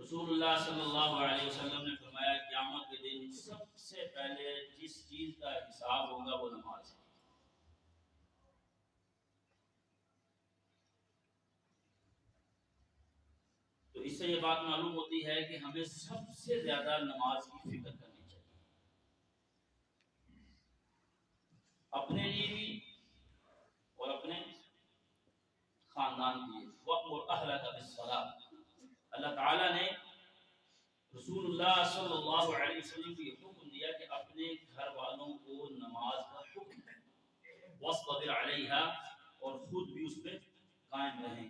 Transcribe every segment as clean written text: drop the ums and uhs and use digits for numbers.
رسول اللہ صلی اللہ علیہ وسلم نے فرمایا قیامت کے دن سب سے پہلے جس چیز کا حساب ہوگا وہ نماز ہے۔ تو اس سے یہ بات معلوم ہوتی ہے کہ ہمیں سب سے زیادہ نماز کی فکر کرنی چاہیے، اپنے لیے بھی اور اپنے خاندان کے لیے۔ وَأْمُرْ أَهْلَكَ بِالصَّلَاةِ، اللہ تعالیٰ نے رسول اللہ صلی اللہ علیہ وسلم کو یہ حکم دیا کہ اپنے گھر والوں کو نماز کا حکم ہے، وَاصْطَبِرْ عَلَيْهَا، اور خود بھی اس پہ قائم رہیں،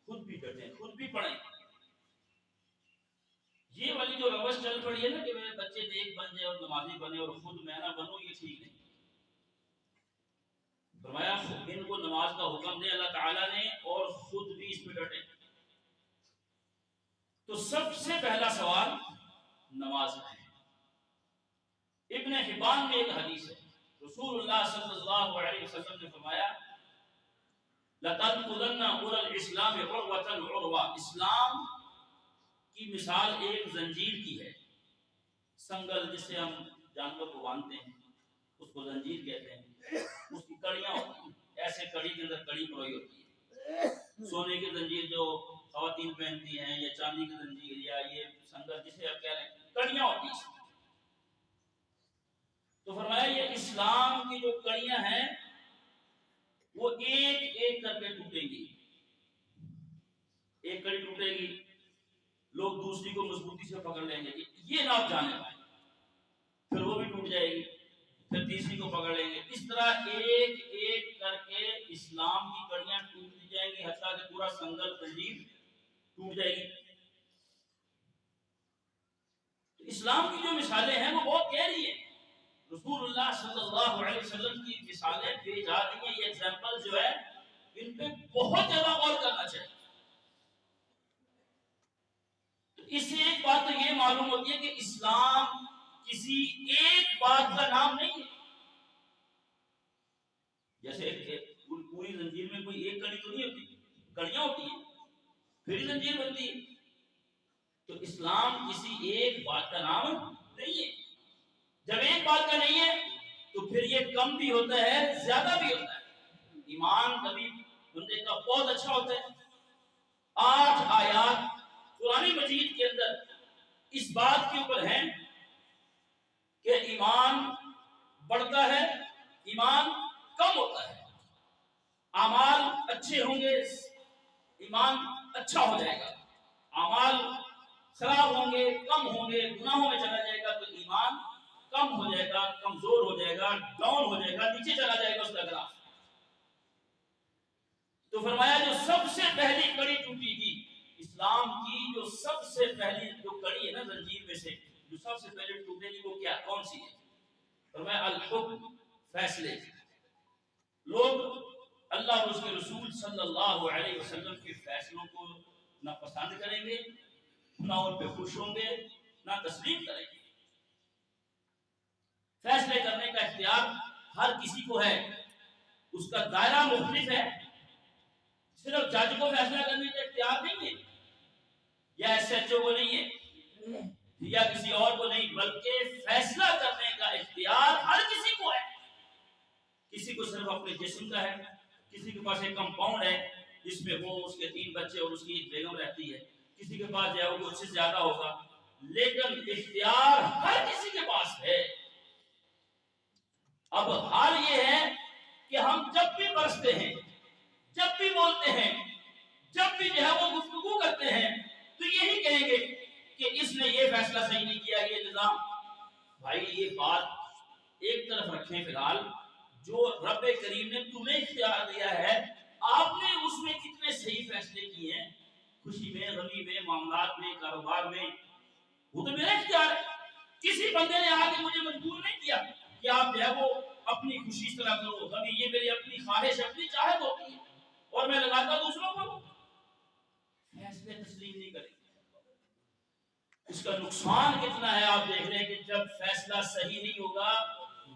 خود بھی ڈٹیں، خود بھی پڑھیں۔ یہ والی جو روش چل پڑی ہے نا کہ میرے بچے نیک بن جائے اور نمازی بنے اور خود میں نہ بنوں، یہ ٹھیک نہیں۔ فرمایا ان کو نماز کا حکم دے اللہ تعالیٰ نے اور خود بھی اس پہ ڈٹے۔ تو سب سے پہلا سوال نماز کا ہے۔ ابن حبان میں ایک حدیث ہے، رسول اللہ صلی اللہ علیہ وسلم نے فرمایا لَتَدْخُلَنَّ عُرَى الْإِسْلَامِ عُرْوَةً عُرْوَةً، اسلام کی مثال ایک زنجیر کی ہے۔ سنگل جس سے ہم جانور کو باندھتے ہیں اس کو زنجیر کہتے ہیں، اس کی کڑیاں ہوتی ہیں، ایسے کڑی کے اندر کڑی پروئی ہوتی ہے۔ سونے کی زنجیر جو خواتین پہنتی ہیں یا چاندی کی زنجیر یا یہ سنگل جسے آپ کہہ رہے ہیں، کڑیاں ہوتی ہیں۔ تو فرمایا یہ اسلام کی جو کڑیاں ہیں وہ ایک ایک کر کے ٹوٹیں گی، ایک کڑی ٹوٹے گی، لوگ دوسری کو مضبوطی سے پکڑ لیں گے، یہ نہ آپ جانے پائیں، پھر وہ بھی ٹوٹ جائے گی، پھر تیسری کو پکڑ لیں گے۔ اس طرح ایک ایک کر کے اسلام کی کڑیاں ٹوٹتی جائیں گی حتیٰ کہ پورا سنگل زنجیر ٹوٹ جائے گی۔ تو اسلام کی جو مثالیں ہیں وہ بہت گہری ہیں۔ رسول اللہ صلی اللہ علیہ وسلم کی مثالیں بے جاتی ہیں، یہ ایگزامپل جو ہے ان پہ بہت زیادہ غور کرنا چاہیے۔ اس سے ایک بات تو یہ معلوم ہوتی ہے کہ اسلام کسی ایک بات کا نام نہیں ہے۔ جیسے پوری زنجیر میں کوئی ایک کڑی تو نہیں ہوتی، کڑیاں ہوتی ہیں، پھر ہی زنجیر بنتی ہے۔ تو اسلام کسی ایک بات کا نام نہیں ہے۔ جب ایک بات کا نہیں ہے تو پھر یہ کم بھی ہوتا ہے، زیادہ بھی ہوتا ہے۔ ایمان کبھی بندے کا بہت اچھا ہوتا ہے۔ 8 آیات قرآن مجید کے اندر اس بات کے اوپر ہیں کہ ایمان بڑھتا ہے، ایمان کم ہوتا ہے۔ اعمال اچھے ہوں گے ایمان اچھا ہو جائے گا، اعمال خراب ہوں گے، کم ہوں گے، گناہوں میں چلا جائے گا تو ایمان کم ہو جائے گا، کمزور ہو جائے گا، ڈاؤن ہو جائے گا، نیچے چلا جائے گا اس کا گراف۔ تو فرمایا جو سب سے پہلی کڑی ٹوٹی گی اسلام کی، جو سب سے پہلی جو کڑی ہے نا زنجیر میں سے جو سب سے پہلے ٹوٹے گی وہ کیا کون سی ہے؟ فرمایا الحکم، فیصلے۔ لوگ اللہ اور اس کے رسول صلی اللہ علیہ وسلم کے فیصلوں کو نہ پسند کریں گے، نہ ان پہ خوش ہوں گے، نہ تسلیم کریں گے۔ فیصلے کرنے کا اختیار ہر کسی کو ہے، اس کا دائرہ مختلف ہے۔ صرف جج کو فیصلہ کرنے کا اختیار نہیں ہے، یا ایس ایچ او کو نہیں ہے، یا کسی اور کو نہیں، بلکہ فیصلہ کرنے کا اختیار ہر کسی کو ہے۔ کسی کو صرف اپنے جسم کا ہے، کسی کے پاس ایک کمپاؤنڈ ہے جس میں وہ اس کے 3 بچے اور اس کی ایک بیگم رہتی ہے، کسی کے پاس جو ہے وہ اس سے زیادہ ہوگا، لیکن اختیار ہر کسی کے پاس ہے۔ اب حال یہ ہے کہ ہم جب بھی برستے ہیں، جب بھی بولتے ہیں، جب بھی جو ہے وہ گفتگو کرتے ہیں تو یہی کہیں گے کہ اس نے یہ فیصلہ صحیح نہیں کیا، یہ نظام۔ بھائی یہ بات ایک طرف رکھیں، فی الحال جو رب کریم نے تمہیں اختیار دیا ہے آپ نے اس میں کتنے صحیح فیصلے کیے ہیں، خوشی میں، غمی میں، معاملات میں، کاروبار میں، وہ تو میرا اختیار ہے۔ کسی بندے نے آ کے مجھے مجبور نہیں کیا کہ آپ جو ہے وہ اپنی خوشی اس طرح کرو، غمی یہ میری اپنی خواہش، اپنی چاہت ہوتی ہے اور میں لگاتا دوسروں کو۔ فیصلے تسلیم نہیں کریں، اس کا نقصان کتنا ہے آپ دیکھ رہے ہیں کہ جب فیصلہ صحیح نہیں ہوگا،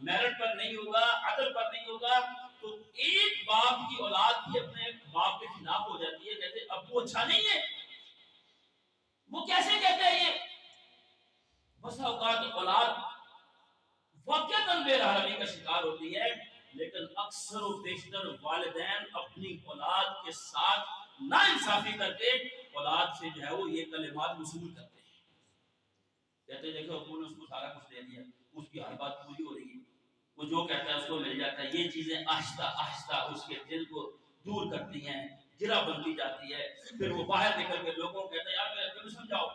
میرٹ پر نہیں ہوگا، عدل پر نہیں ہوگا، تو ایک باپ کی اولاد بھی اپنے باپ کے خلاف ہو جاتی ہے، کہتے ابو اچھا نہیں ہے۔ وہ کیسے کہتے ہیں بسا اوقات اولاد واقعتاً بے رحمی کا شکار ہوتی ہے، لیکن اکثر و بیشتر والدین اپنی اولاد کے ساتھ ناانصافی کر کے اولاد سے جو ہے وہ یہ کلمات وصول کرتے ہیں، کہتے ہیں دیکھو ابو نے اس کو سارا کچھ دے دیا، اس کی ہر بات پوری ہو رہی ہے، وہ جو کہتا ہے اس کو مل جاتا ہے۔ یہ چیزیں آہستہ آہستہ اس کے دل کو دور کرتی ہیں، گرا بنتی جاتی ہے۔ پھر وہ باہر نکل کے لوگوں کو کہتا ہے یار میرے کو سمجھاؤ،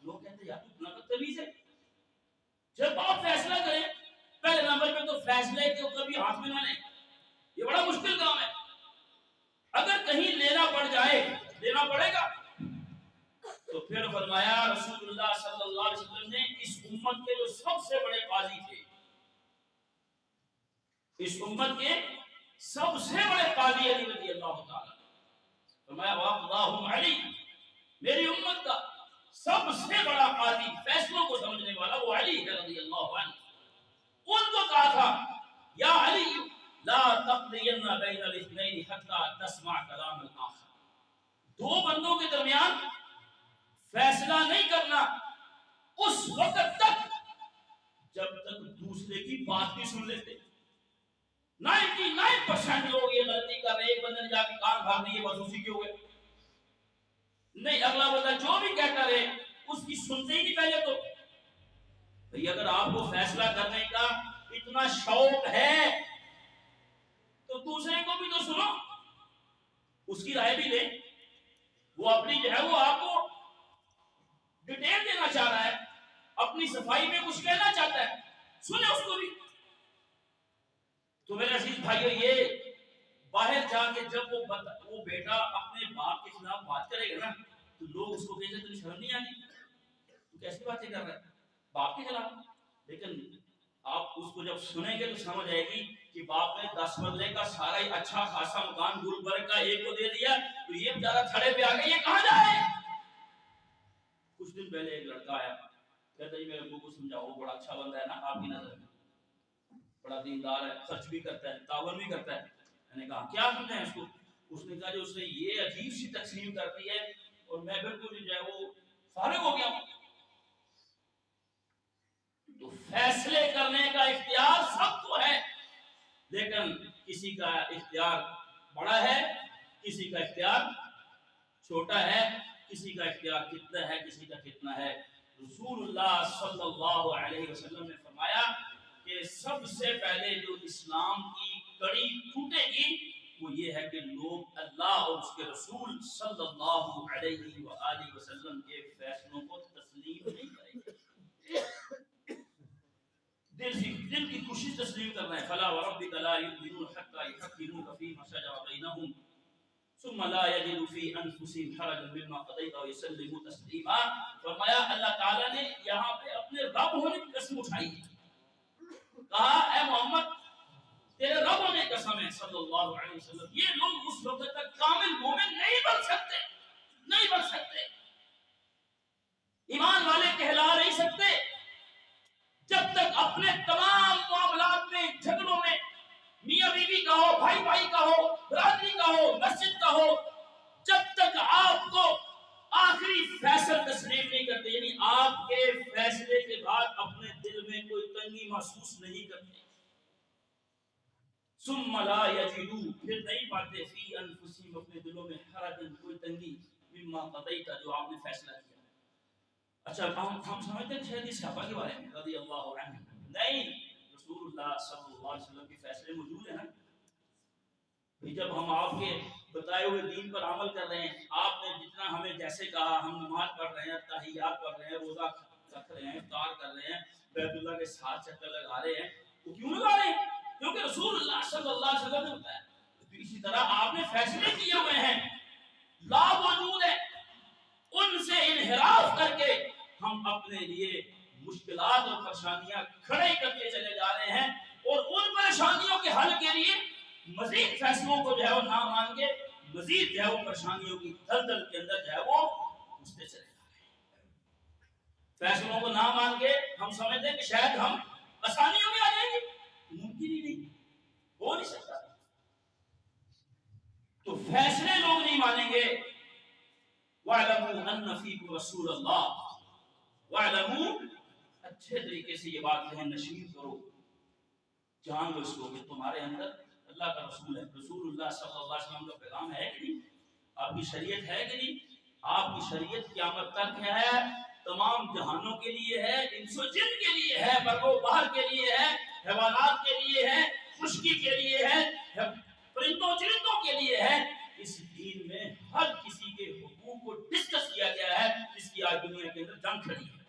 لوگ کہتے ہیں یار تو اتنا بدتمیز ہے۔ جب آپ فیصلہ کریں پہلے نمبر پہ تو فیصلے کو کبھی ہاتھ میں نہ لیں، یہ بڑا مشکل کام ہے۔ اگر کہیں لینا پڑ جائے، لینا پڑے گا، تو پھر فرمایا رسول اللہ صلی اللہ علیہ وسلم نے اس امت کے جو سب سے بڑے قاضی تھے، اس امت کے سب سے بڑے قاضی علی رضی اللہ تعالی، فرمایا اللہم علی، میری امت کا سب سے بڑا قاضی، فیصلوں کو سمجھنے والا وہ علی ہے رضی اللہ عنہ۔ ان کو کہا تھا یا علی لا تقضین بین الاثنین حتی تسمع کلام الاخر، دو بندوں کے درمیان فیصلہ نہیں کرنا اس وقت تک جب تک دوسرے کی بات بھی سن لیتے۔ 99% لوگ یہ غلطی کر رہے ہیں، ایک بندے نے جا کے کان بھاگ دیے بس اسی کے ہوئے، نہیں اگلا بندہ جو بھی کہتا رہے اس کی سنتے ہی نہیں پہلے تو۔ بھئی اگر آپ کو فیصلہ کرنے کا اتنا شوق ہے تو دوسرے کو بھی تو سنو، اس کی رائے بھی لیں، وہ اپنی جو ہے وہ آپ کو ڈیٹیل دینا چاہ رہا ہے، اپنی صفائی میں کچھ کہنا چاہتا ہے، سنیں اس کو بھی۔ تو میرے عزیز بھائیو، یہ باہر جا کے جب وہ بیٹا اپنے باپ کے خلاف بات کرے گا نا تو لوگ اس کو کہیں گے تجھے شرم نہیں آتی، تو کیسی باتیں کر رہا ہے باپ کے خلاف؟ لیکن آپ اس کو جب سنیں گے تو سمجھ آئے گی کہ باپ نے 10 مرلے کا سارا ہی اچھا خاصا مکان گلبرگ کا ایک کو دے دیا، تو یہ بیچارہ تھڑے پہ آ گیا، یہ کہاں جائے؟ کچھ دن پہلے ایک لڑکا آیا، کہتا جی میرے ابو کو سمجھاؤ، وہ بڑا اچھا بندہ ہے نا آپ کی نظر میں، بڑا دیندار ہے، خرچ بھی کرتا ہے، تعاون بھی کرتا ہے۔ میں نے کہا کیا سمجھائیں اس کو؟ اس نے کہا جو اس نے یہ عجیب سی تقسیم کر دی ہے اور میں بالکل جو ہے وہ فارغ ہو گیا ہوں۔ تو فیصلے کرنے کا اختیار سب کو ہے، لیکن کسی کا اختیار بڑا ہے، کسی کا اختیار چھوٹا ہے، کسی کا اختیار کتنا ہے، کسی کا کتنا ہے۔ رسول اللہ صلی اللہ علیہ وسلم نے فرمایا کہ سب سے پہلے جو اسلام کی کڑی ٹوٹے گی وہ یہ ہے کہ لوگ اللہ اور اس کے رسول صلی اللہ علیہ وآلہ وسلم کے فیصلوں کو تسلیم نہیں کریں گے، دل کی خوشی تسلیم کرنا ہے۔ فلا وربک لا یؤمنون حتی یحکموک فیما شجر بینہم ثم لا يجدوا في انفسهم حرجا مما قضيت ويسلموا تسلیما۔ فرمایا اللہ تعالیٰ نے یہاں پہ اپنے رب ہونے کی قسم اٹھائی ہے، کہا اے محمد تیرے رب ہونے کی قسم ہے صلی اللہ علیہ وسلم، یہ لوگ اس وقت تک کامل مومن نہیں بن سکتے، نہیں بن سکتے، ایمان والے کہلا نہیں سکتے جب تک اپنے تمام معاملات میں، جھگڑوں میں، میاں بیوی کا ہو، بھائی بھائی کا ہو، برادری کا ہو، مسجد کا ہو، جب تک آپ کو آخری فیصل تسلیم نہیں کرتے، یعنی آپ کے فیصلے کے بعد اپنے دل میں کوئی تنگی محسوس نہیں کرتے، ثم لا یجدوا، پھر نہیں پاتے، فی انفسہم، اپنے دلوں میں، حرجا، کوئی تنگی، مما قضیت، جو آپ نے فیصلہ کیا۔ اچھا ہم سمجھتے ہیں شاید یہ صحابہ کے بارے میں رضی اللہ عنہ، نہیں، رسول اللہ صلی اللہ علیہ وسلم کے فیصلے موجود ہیں نا۔ جب ہم آپ کے بتائے ہوئے دین پر عمل کر رہے ہیں، آپ نے جتنا ہمیں جیسے کہا، ہم نماز پڑھ رہے ہیں، تحیات پڑھ رہے ہیں، روزہ رکھ رہے ہیں، افطار کر رہے ہیں، بیت اللہ کے ساتھ چکر لگا رہے ہیں، وہ کیوں لگا رہے ہیں؟ کیونکہ رسول اللہ صلی اللہ علیہ وسلم نے بتایا۔ تو اسی طرح آپ نے فیصلے کیے ہوئے ہیں، لا موجود ہے، ان سے انحراف کر کے ہم اپنے لیے مشکلات اور پریشانیاں کھڑے کرتے چلے جا رہے ہیں، اور ان پریشانیوں کے حل کے لیے مزید فیصلوں کو جو ہے وہ نہ مان کے مزید جو ہے وہ پریشانیوں کی دلدل کے اندر جو ہے وہ گھستے چلے جا رہے ہیں۔ فیصلوں کو نہ مان کے ہم سمجھتے ہیں کہ شاید ہم آسانیوں میں آ جائیں گے، ممکن ہی نہیں، ہو نہیں سکتا۔ تو فیصلے لوگ نہیں مانیں گے۔ وَاعْلَمُوا أَنَّ فِيكُمْ رَسُولَ اللَّهِ وَاعْلَمُوا اچھے طریقے سے یہ بات ذہن نشین کرو، جان لو اس کو کہ تمہارے اندر اللہ کا رسول ہے، رسول اللہ صلی اللہ علیہ وسلم کا پیغام ہے کہ نہیں، آپ کی شریعت ہے کہ نہیں، آپ کی شریعت قیامت تک ہے، تمام جہانوں کے لیے ہے، انس و جن کے لیے ہے، بر و بحر کے لیے ہے، حیوانات کے لیے ہے، خشکی کے لیے ہے، پرندوں چرندوں کے لیے ہے۔ اس دین میں ہر کسی کے حقوق کو ڈسکس کیا گیا ہے، جس کی آج دنیا کے اندر جنگ کھڑی ہے۔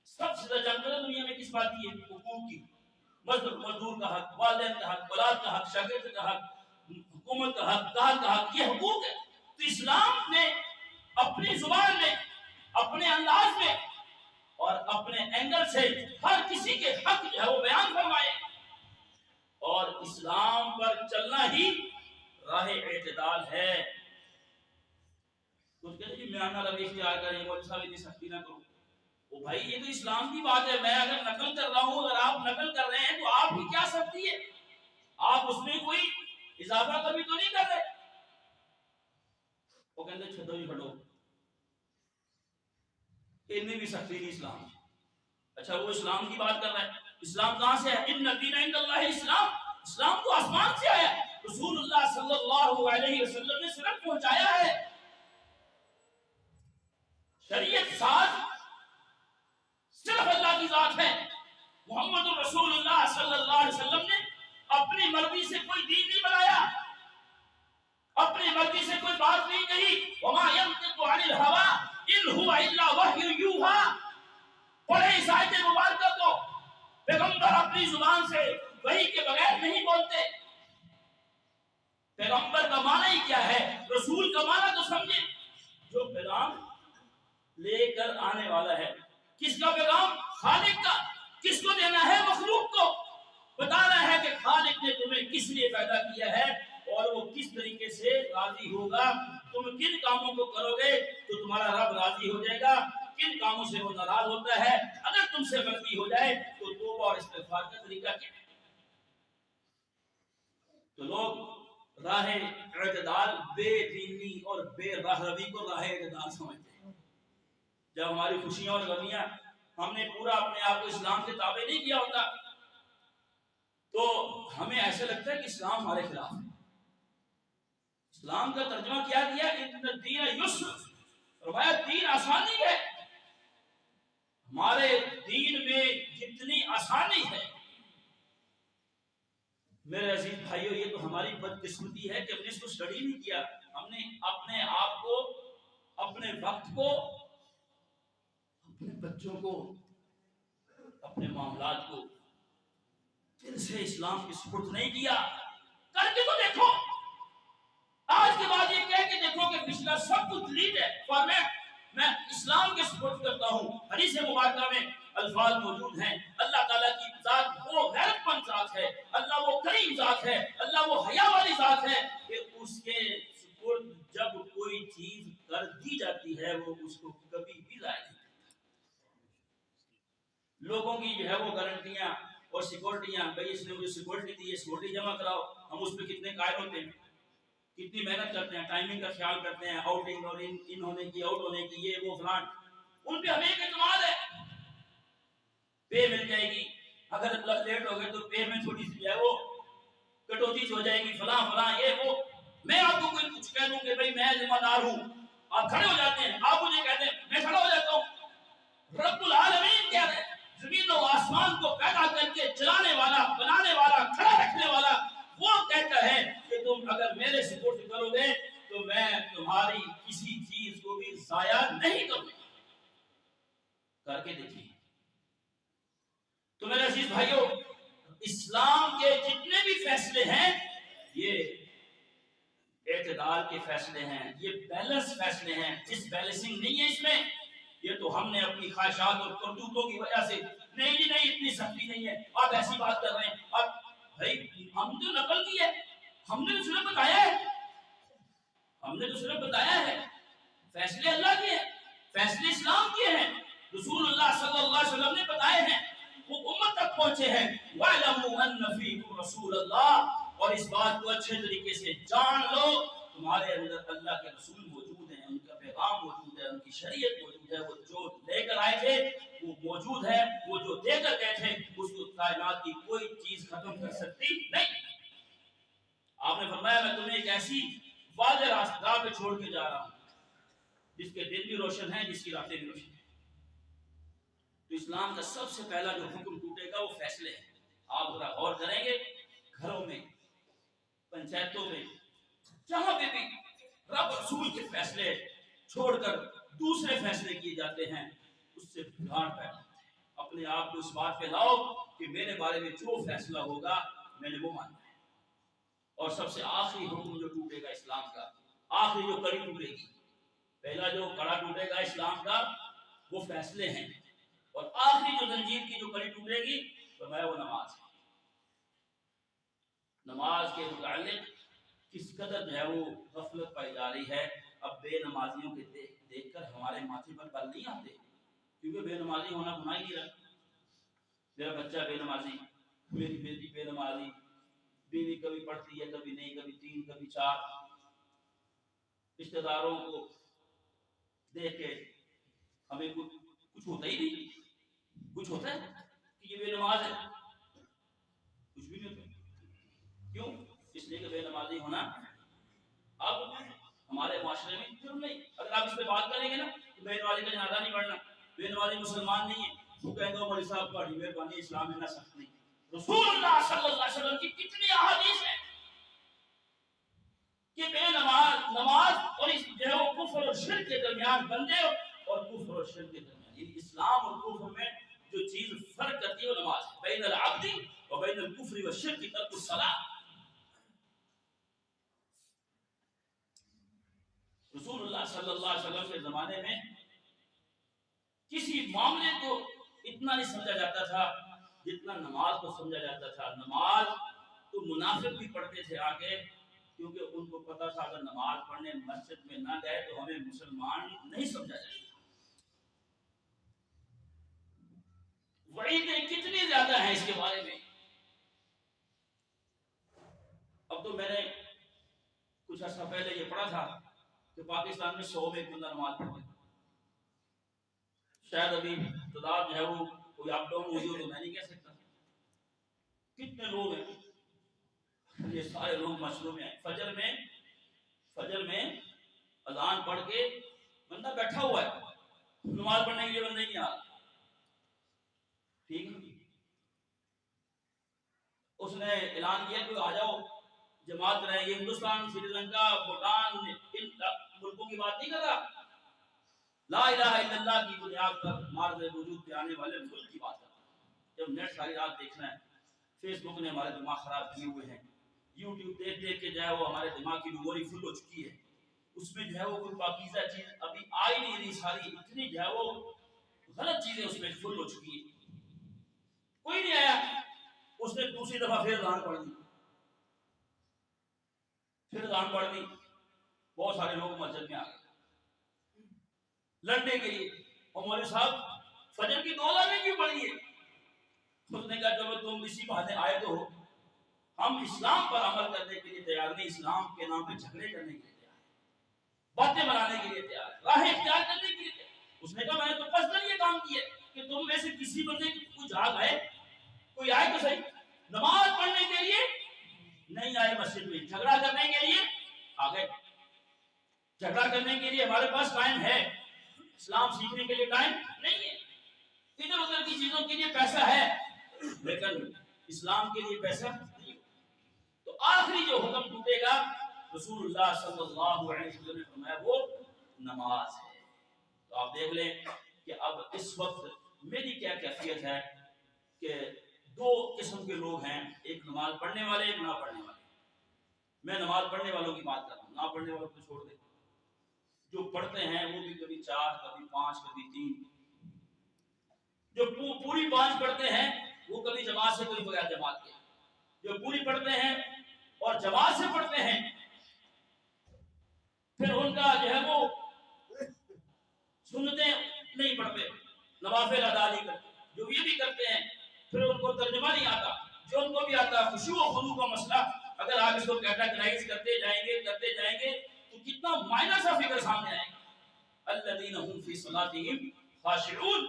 سب سے زیادہ جنگ دنیا میں کس بات کی ہے؟ حقوق کی۔ مزدور کا حق، والدین کا حق، اولاد کا حق، شاگرد کا حق، حکومت کا حق، کار کا حق، یہ حقوق ہے۔ تو اسلام نے اپنی زبان میں، اپنے انداز میں اور اپنے اینگل سے ہر کسی کے حق جو ہے وہ بیان فرمائے، اور اسلام پر چلنا ہی راہ اعتدال ہے۔ تو کہتے ہیں میں آنا لگے اختیار کریں، مولوی صاحب اتنی سختی نہ کرو۔ وہ بھائی یہ تو اسلام کی بات ہے، میں اگر نقل کر رہا ہوں، اگر آپ نقل کر رہے ہیں تو آپ کی کیا سختی ہے؟ آپ اس میں کوئی اضافہ کبھی تو نہیں کر رہے۔ وہ کہتے چھڈو ہی چھڈو، اتنی بھی سختی نہیں اسلام۔ اچھا وہ اسلام کی بات کر رہا ہے، اسلام کہاں سے ہے؟ ان الدین عند اللہ اسلام، اسلام تو آسمان سے آیا، رسول اللہ صلی اللہ علیہ وسلم نے صرف پہنچایا ہے۔ شریعت ساز صرف اللہ کی ذات ہے۔ محمد رسول اللہ صلی اللہ علیہ وسلم نے اپنی مرضی سے کوئی دین نہیں بنایا، اپنی مرضی سے کوئی بات نہیں کہی۔ وما ينطق عن الهوى ان هو الا وحی یوحى۔ پڑھے اس آیت مبارکہ کو، پیغمبر اپنی زبان سے وحی کے بغیر نہیں بولتے۔ پیغمبر کا معنی ہی کیا ہے؟ رسول کا معنی تو سمجھے، جو پیغام لے کر آنے والا ہے۔ کس کا پیغام؟ خالق کا۔ کس کو دینا ہے؟ مخلوق کو۔ بتانا ہے کہ خالق نے تمہیں کس لیے پیدا کیا ہے اور وہ کس طریقے سے راضی ہوگا، تم کن کاموں کو کرو گے تو تمہارا رب راضی ہو جائے گا، کن کاموں سے وہ ناراض ہوتا ہے، اگر تم سے غلطی ہو جائے تو توبہ اور استغفار کا طریقہ کیا ہے۔ تو لوگ راہ اعتدال بے دینی اور بے راہ روی کو راہ اعتدال سمجھتے ہیں۔ جب ہماری خوشیاں اور غمیاں ہم نے پورا اپنے آپ کو اسلام کے تابع نہیں کیا ہوتا تو ہمیں ایسا لگتا ہے کہ اسلام ہمارے خلاف ہے۔ اسلام کا ترجمہ کیا دیا؟ ان الدین یسر، فرمایا دین آسانی ہے۔ ہمارے دین میں جتنی آسانی ہے، میرے عزیز بھائیو، یہ تو ہماری بدقسمتی ہے کہ ہم نے اس کو اسٹڈی نہیں کیا۔ ہم نے اپنے آپ کو، اپنے وقت کو، اپنے بچوں کو، اپنے معاملات کو دل سے اسلام کی سپرد نہیں کیا۔ کر کے تو دیکھو، آج کے بعد یہ کہہ کے دیکھو کہ پچھلا سب کچھ ڈیلیٹ ہے، فارمیٹ میں اسلام کے سپورٹ کرتا ہوں۔ حدیث مبارکہ میں الفاظ موجود ہیں، اللہ تعالیٰ کی ذات وہ غیرت مند ذات ہے، اللہ وہ کریم ذات ہے، اللہ وہ حیا والی ذات ہے کہ اس کے سپورٹ جب کوئی چیز کر دی جاتی ہے وہ اس کو کبھی بھی ضائع نہیں۔ لوگوں کی جو ہے وہ گارنٹیاں اور سیکورٹیاں، بھئی اس نے مجھے سیکورٹی دی ہے، سیکورٹی جمع کراؤ، ہم اس پہ کتنے قائل ہوتے ہیں، کتنی محنت کرتے ہیں، ٹائمنگ کا خیال کرتے ہیں، آؤٹنگ اور ان ہونے کی، آؤٹ ہونے کی، یہ وہ فلان، ان پہ ہمیں ایک اعتماد ہے، پے مل جائے گی، اگر لیٹ ہو گئے تو پے میں تھوڑی سی جو ہے وہ کٹوتی ہو جائے گی، فلاں فلاں یہ وہ۔ میں آپ کو کوئی کچھ کہہ دوں کہ بھئی میں ذمہ دار ہوں، آپ کھڑے ہو جاتے ہیں، آپ مجھے کہتے ہیں، میں کھڑا ہو جاتا ہوں۔ رب العالمین کیا ہے؟ زمین و آسمان کو پیدا کر کے چلانے والا، بنانے والا، کھڑا رکھنے والا، وہ کہتا ہے کہ تم اگر میرے سپورٹ کرو گے تو میں تمہاری کسی چیز کو بھی ضائع نہیں کروں گا۔ کر کے دیکھیے۔ تو میرے عزیز بھائیوں، اسلام کے جتنے بھی فیصلے ہیں یہ اعتدال کے فیصلے ہیں، یہ بیلنس فیصلے ہیں، ڈس بیلنسنگ نہیں ہے اس میں۔ یہ تو ہم نے اپنی خواہشات اور کرتوتوں کی وجہ سے، نہیں جی نہیں اتنی سختی نہیں ہے، آپ ایسی بات کر رہے ہیں، آپ بھائی ہم تو نقل کی ہے، ہم نے تو صرف بتایا ہے، ہم نے تو صرف بتایا ہے، فیصلے اللہ کے ہیں، فیصلے اسلام کے ہیں، رسول اللہ صلی اللہ علیہ وسلم نے بتائے ہیں، وہ امت تک پہنچے ہیں۔ وَاعْلَمُوا أَنَّ فِيكُمْ رَسُولَ اللَّهِ، اور اس بات کو اچھے طریقے سے جان لو، تمہارے اندر اللہ کے رسول موجود ہیں، ان کا پیغام موجود ہے۔ موجود ہے، ان کی شریعت موجود ہے، وہ جو لے کر آئے تھے وہ موجود ہے، وہ جو دے کر گئے تھے اس کو کائنات کی کوئی چیز ختم کر سکتی نہیں۔ آپ نے فرمایا میں تمہیں ایک ایسی واضح راستہ پہ چھوڑ کے جا رہا ہوں جس کے دن بھی روشن ہیں، جس کی راتیں بھی روشن ہیں۔ تو اسلام کا سب سے پہلا جو حکم ٹوٹے گا وہ فیصلے ہیں۔ آپ ذرا غور کریں گے، گھروں میں، پنچایتوں میں، جہاں پہ بھی رب رسول کے فیصلے چھوڑ کر دوسرے فیصلے کیے جاتے ہیں، اس سے بگاڑ پیدا ہوتا ہے۔ اپنے آپ کو اس بات پہ لاؤ کہ میرے بارے میں جو فیصلہ ہوگا میں نے وہ ماننا ہے۔ اور سب سے آخری حکم جو ٹوٹے گا اسلام کا، آخری جو کڑی ٹوٹے گی، پہلا جو کڑا ٹوٹے گا اسلام کا وہ فیصلے ہیں، اور آخری جو زنجیر کی جو کڑی ٹوٹے گی فرمایا وہ نماز ہے۔ نماز کے متعلق کس قدر جو ہے وہ غفلت پائی جا رہی ہے۔ اب بے نمازیوں کے دیکھ کر ہمارے ماتھے پر بل نہیں آتے، کیونکہ بے نمازی ہونا گناہ ہی نہیں رہا۔ میرا بچہ بے نمازی، میری بیٹی بے نمازی، بیوی کبھی پڑھتی ہے کبھی نہیں، کبھی 3 کبھی 4، رشتہ داروں کو دیکھ کے ہمیں کچھ ہوتا ہی نہیں۔ کچھ ہوتا ہے کہ یہ بے نماز ہے؟ کچھ بھی نہیں ہوتا۔ کیوں؟ اس لیے کہ بے نمازی ہونا اب ہمارے معاشرے میں جرم نہیں۔ اگر آپ اس پہ بات کریں گے نا تو بے نمازی کا جنازہ نہیں پڑھنا، بے نمازی مسلمان نہیں ہے، وہ کہیں گے مولوی صاحب بڑی مہربانی، اسلام میں نہ سخت نہیں۔ رسول اللہ صلی اللہ علیہ وسلم کی کتنی احادیث ہیں کہ بے نماز اور اس جو ہے وہ کفر اور شرک کے درمیان، بندے اور کفر اور شرک کے درمیان، یعنی اسلام اور کفر میں جو چیز فرق کرتی ہے وہ نماز ہے۔ بین العبد و بین الکفر والشرک ترک الصلاۃ۔ رسول اللہ صلی اللہ علیہ وسلم کے زمانے میں کسی معاملے کو اتنا نہیں سمجھا جاتا تھا جتنا نماز کو سمجھا جاتا تھا۔ نماز تو منافق بھی پڑھتے تھے آگے، کیونکہ ان کو پتا تھا اگر نماز پڑھنے مسجد میں نہ گئے تو ہمیں مسلمان نہیں سمجھا جائے گا۔ وعیدیں کتنی زیادہ ہیں اس کے بارے میں۔ اب تو میں نے کچھ عرصہ پہلے یہ پڑھا تھا کہ پاکستان میں 100 میں ایک بندہ نماز پڑھتا ہے۔ شاید ابھی تعداد جو ہے وہ کوئی اپ ڈاؤن ہوئی ہو تو میں نہیں کہہ سکتا۔ کتنے لوگ ہیں؟ یہ سارے لوگ مسجدوں میں ہیں۔ فجر میں اذان پڑھ کے بندہ بیٹھا ہوا ہے، نماز پڑھنے کے لیے بندہ نہیں آ رہا، ٹھیک ہے؟ اس نے اعلان کیا کہ آ جاؤ جماعت رہے۔ یہ ہندوستان، سری لنکا، بھوٹان، ان ملکوں کی بات نہیں کر رہا، لا الہ الا اللہ کی بنیاد پر مارز وجود پہ آنے والے ملک کی بات کر رہا ہے۔ جب نیٹ ساری رات دیکھنا ہے، فیس بک نے ہمارے دماغ خراب کیے ہوئے ہیں، یوٹیوب دیکھ دیکھ کے جو ہے وہ ہمارے دماغ کی میموری فل ہو چکی ہے، اس میں جو ہے وہ کوئی پاکیزہ چیز ابھی آئی نہیں رہی، ساری اتنی جو ہے وہ غلط چیزیں اس میں فل ہو چکی ہیں۔ کوئی نہیں آیا، اس نے دوسری دفعہ پھر اذان پڑھ دی، بہت سارے لوگ مسجد میں آ گئے لڑنے کے لیے، اور مولوی صاحب فجر کی 2 اذانیں کیوں پڑھی ہے؟ اس نے کہا جب تم اسی بہانے آئے تو ہو، ہم اسلام پر عمل کرنے کے لیے تیار نہیں، اسلام کے نام پہ جھگڑے کرنے کے لیے تیار ہیں، باتیں بنانے کے لیے تیار ہیں، راہ اختیار کرنے کے لیے تیار ہیں۔ اس نے کہا میں نے تو قصدن یہ کام کیا کہ تم میں سے کسی بندے کی کوئی جھاگ آئے، کوئی آئے تو صحیح، نماز پڑھنے کے لیے نہیں آئے مسجد میں، جھگڑا کرنے کے لیے آ گئے۔ جھگڑا کرنے کے لیے ہمارے پاس ٹائم ہے، اسلام سیکھنے کے لیے ٹائم نہیں ہے۔ ادھر ادھر کی چیزوں کے لیے پیسہ ہے لیکن اسلام کے لیے پیسہ نہیں۔ تو آخری جو حکم ٹوٹے گا رسول اللہ صلی اللہ علیہ وسلم نے فرمایا وہ نماز ہے۔ تو آپ دیکھ لیں کہ اب اس وقت میری کیا کیفیت ہے کہ 2 قسم کے لوگ ہیں، ایک نماز پڑھنے والے، ایک نہ پڑھنے والے۔ میں نماز پڑھنے والوں کی بات کر رہا ہوں، نہ پڑھنے والوں کو چھوڑ دیں۔ جو پڑھتے ہیں وہ بھی کبھی 4 کبھی 5 کبھی 3، جو پوری 5 پڑھتے ہیں وہ کبھی جماعت سے کبھی بغیر جماعت کے، جو پوری پڑھتے ہیں اور جماعت سے پڑھتے ہیں پھر ان کا جو ہے وہ سنتیں نہیں پڑھتے، نوافل ادا نہیں کرتے، جو یہ بھی کرتے ہیں پھر ان کو ترجمہ نہیں آتا، جو ان کو بھی آتا خشوع و خضوع کا مسئلہ اگر آپ اس کو کیٹاگرائز کرتے جائیں گے تو کتنا مائنر سا فکر سامنے آئے گا۔ الذین هم فی صلاتهم خاشعون،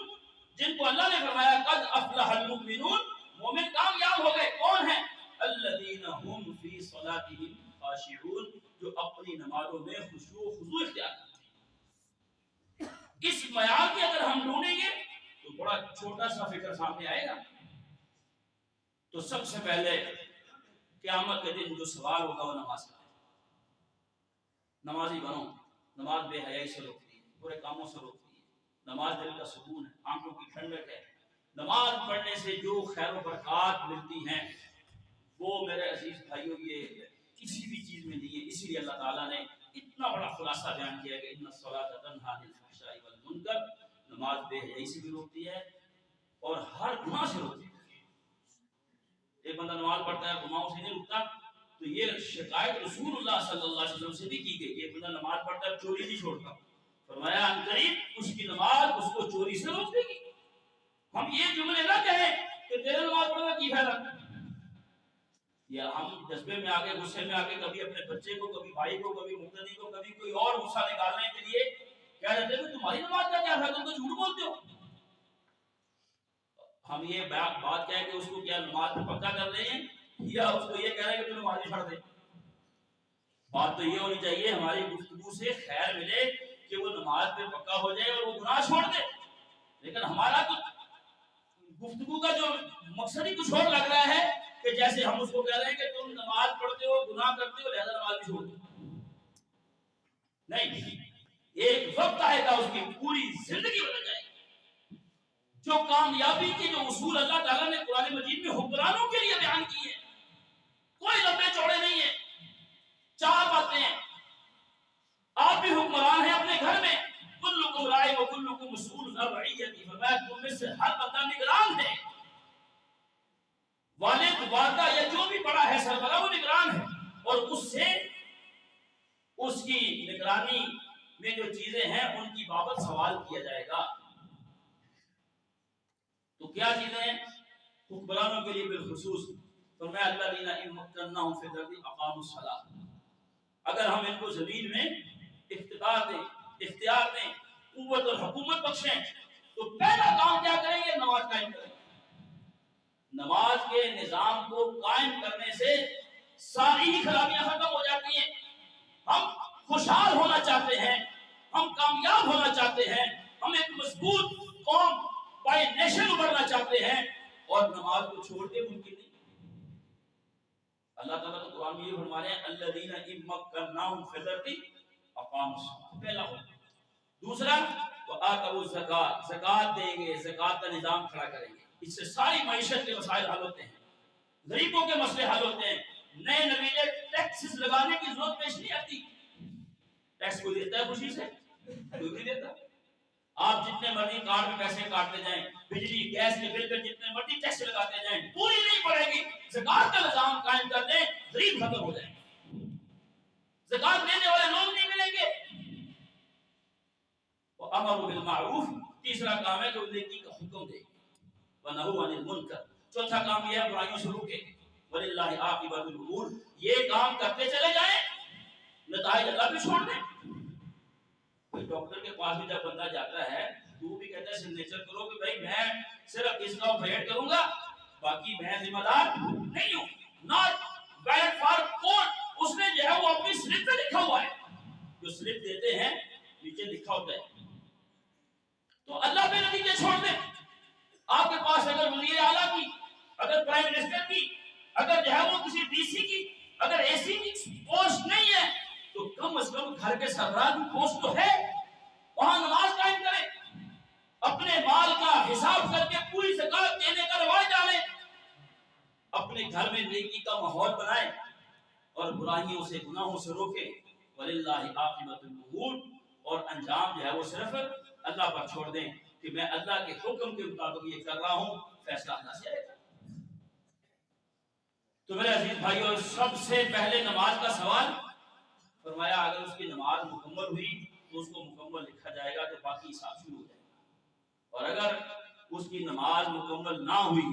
جن کو اللہ نے فرمایا قد افلح المؤمنون، مومن کامیاب ہو گئے، کون ہیں؟ الذین هم فی صلاتهم خاشعون، جو اپنی نمازوں میں خشوع و خضوع اختیار کرتے ہیں۔ اس معیار کے اگر ہم ڈھونڈیں گے تو بڑا چھوٹا سا فکر سامنے آئے گا۔ تو سب سے پہلے قیامت کے دن جو سوال ہوگا وہ نماز کا ہے۔ نمازی بنو، نماز بے حیائی سے روکتی ہے، برے کاموں سے روکتی ہے، نماز دل کا سکون ہے، آنکھوں کی ٹھنڈک ہے، نماز پڑھنے سے جو خیر و برکات ملتی ہیں وہ میرے عزیز بھائیوں یہ کسی بھی چیز میں نہیں ہے۔ اسی لیے اللہ تعالیٰ نے اتنا بڑا خلاصہ بیان کیا کہ ان الصلاۃ تنہی عن الفحشاء والمنکر، نماز بے حیائی سے بھی روکتی ہے اور ہر گناہ سے روکتی ہے۔ ایک بندہ نماز پڑھتا ہے گناہوں سے نہیں رکتا، تو یہ شکایت رسول اللہ صلی اللہ علیہ وسلم سے بھی کی گئی کہ ایک بندہ نماز پڑھتا ہے چوری نہیں چھوڑتا، فرمایا ان قریب اس کی نماز اس کو چوری سے روک دے گی۔ ہم یہ جملے نہ کہیں کہ تیرے نماز پڑھنے کی فائدہ، یا ہم جذبے میں آگے غصے میں آگے کبھی اپنے بچے کو، کبھی بھائی کو، کبھی مقتدی کو، کبھی کوئی اور غصہ نکالنے کے لیے کہہ دیتے ہیں کہ تمہاری نماز کا کیا فائدہ، تم تو جھوٹ بولتے ہو۔ ہم یہ بات کہہ کہ اس کو کیا نماز میں پکا کر رہے ہیں یا اس کو یہ کہہ رہے ہیں کہ تو نماز ہی چھوڑ دے۔ بات تو یہ ہونی چاہیے ہماری گفتگو سے خیر ملے کہ وہ نماز پہ پکا ہو جائے اور وہ گناہ چھوڑ دے، لیکن ہمارا تو گفتگو کا جو مقصد ہی کچھ اور لگ رہا ہے کہ جیسے ہم اس کو کہہ رہے ہیں کہ تم نماز پڑھتے ہو گناہ کرتے ہو لہذا نماز بھی چھوڑ دو۔ نہیں، ایک وقت آئے گا اس کی پوری زندگی بدل جائے گی۔ جو کامیابی کے جو اصول اللہ تعالیٰ نے قرآن مجید میں حکمرانوں کے لیے بیان کیے ہیں، کوئی لمبے چوڑے نہیں ہیں، چار باتیں ہیں۔ آپ بھی حکمران ہیں اپنے گھر میں، کلکم راع و کلکم مسئول عن رعیتہ، فرمایا تم میں سے ہر بندہ نگران ہے، والد والدہ یا جو بھی بڑا ہے سربراہ وہ نگران ہے، اور اس سے اس کی نگرانی میں جو چیزیں ہیں ان کی بابت سوال کیا جائے گا۔ تو کیا چیزیں ہیں حکمرانوں کے لیے بالخصوص؟ فرمایا الذین ان مکناہم فی الارض اقاموا الصلاۃ، اگر ہم ان کو زمین میں اختیار دیں، قوت اور حکومت بخشیں تو پہلا کام کیا کریں گے؟ نماز قائم کریں گے۔ نماز کے نظام کو قائم کرنے سے ساری ہی خرابیاں ختم ہو جاتی ہیں۔ ہم خوشحال ہونا چاہتے ہیں، ہم کامیاب ہونا چاہتے ہیں، ہم ایک مضبوط قوم بائی نیشن ابھرنا چاہتے ہیں، اور نماز کو چھوڑ کے ممکن نہیں۔ اللہ تعالیٰ تو قرآن میں یہ فرما رہے ہیں الذین ان مکناہم فی الارض اقاموا الصلاۃ، پہلا ہو۔ دوسرا وآتوا الزکوٰۃ، زکوٰۃ دیں گے، زکوٰۃ کا نظام کھڑا کریں گے، اس سے ساری معیشت کے مسائل حل ہوتے ہیں، غریبوں کے مسئلے حل ہوتے ہیں، نئے نوینے ٹیکسز لگانے کی ضرورت پیش نہیں آتی۔ ٹیکس کو دیتا ہے خوشی سے، کوئی نہیں دیتا۔ آپ جتنے مرضی کارڈ میں پیسے کاٹتے جائیں، بجلی گیس کے بل پہ جتنے مرضی ٹیکس لگاتے جائیں، پوری نہیں پڑے گی۔ زکوٰۃ کا نظام قائم کر دیں، غریب ختم ہو جائیں گے، زکوٰۃ دینے والے لوگ نہیں ملیں گے۔ وَأَمَرُوا بِالْمَعْرُوفِ، تیسرا کام ہے کہ وہ نیکی کا حکم دے، وَنَهُوا عَنِ الْمُنکر، چوتھا کام یہ ہے برائیوں سے روکے، وَلِلَّهِ عَاقِبَةُ الْأُمُورِ، یہ کام کرتے چلے جائیں، نتائج اللہ پہ چھوڑ دیں۔ کوئی ڈاکٹر کے پاس بھی جب بندہ جاتا ہے تو وہ بھی کہتا ہے سگنیچر کرو کہ بھائی میں صرف اس کا آپریٹ کروں گا، باقی میں ذمہ دار نہیں ہوں، ناٹ ویلڈ فار کورٹ۔ اس نے جو ہے وہ اپنی سلپ پہ لکھا ہوا ہے، جو سلپ دیتے ہیں نیچے لکھا ہوتا ہے، تو اللہ پہ نتیجے چھوڑ دیں۔ آپ کے پاس اگر وزیر اعلیٰ کی، اگر پرائم منسٹر کی، اگر جو ہے وہ کسی ڈی سی کی، اگر اے سی کی پوسٹ نہیں ہے تو کم از کم گھر کے سربراہ کی پوسٹ تو ہے، وہاں نماز قائم کریں، اپنے مال کا حساب کر کے پوری زکوٰۃ دینے کا رواج ڈالیں، اپنے گھر میں نیکی کا ماحول بنائیں اور برائیوں سے گناہوں سے روکیں۔ وَلِلَّهِ عَاقِبَةُ الْأُمُورِ، اور انجام جو ہے وہ صرف اللہ پر چھوڑ دیں کہ میں اللہ کے حکم کے مطابق یہ کر رہا ہوں، فیصلہ اللہ سے آئے گا۔ تو میرے عزیز بھائیو، سب سے پہلے نماز کا سوال فرمایا اگر اس کی نماز مکمل ہوئی تو اس کو مکمل لکھا جائے گا، تو باقی حساب شروع ہو جائے گا، اور اگر اس کی نماز مکمل نہ ہوئی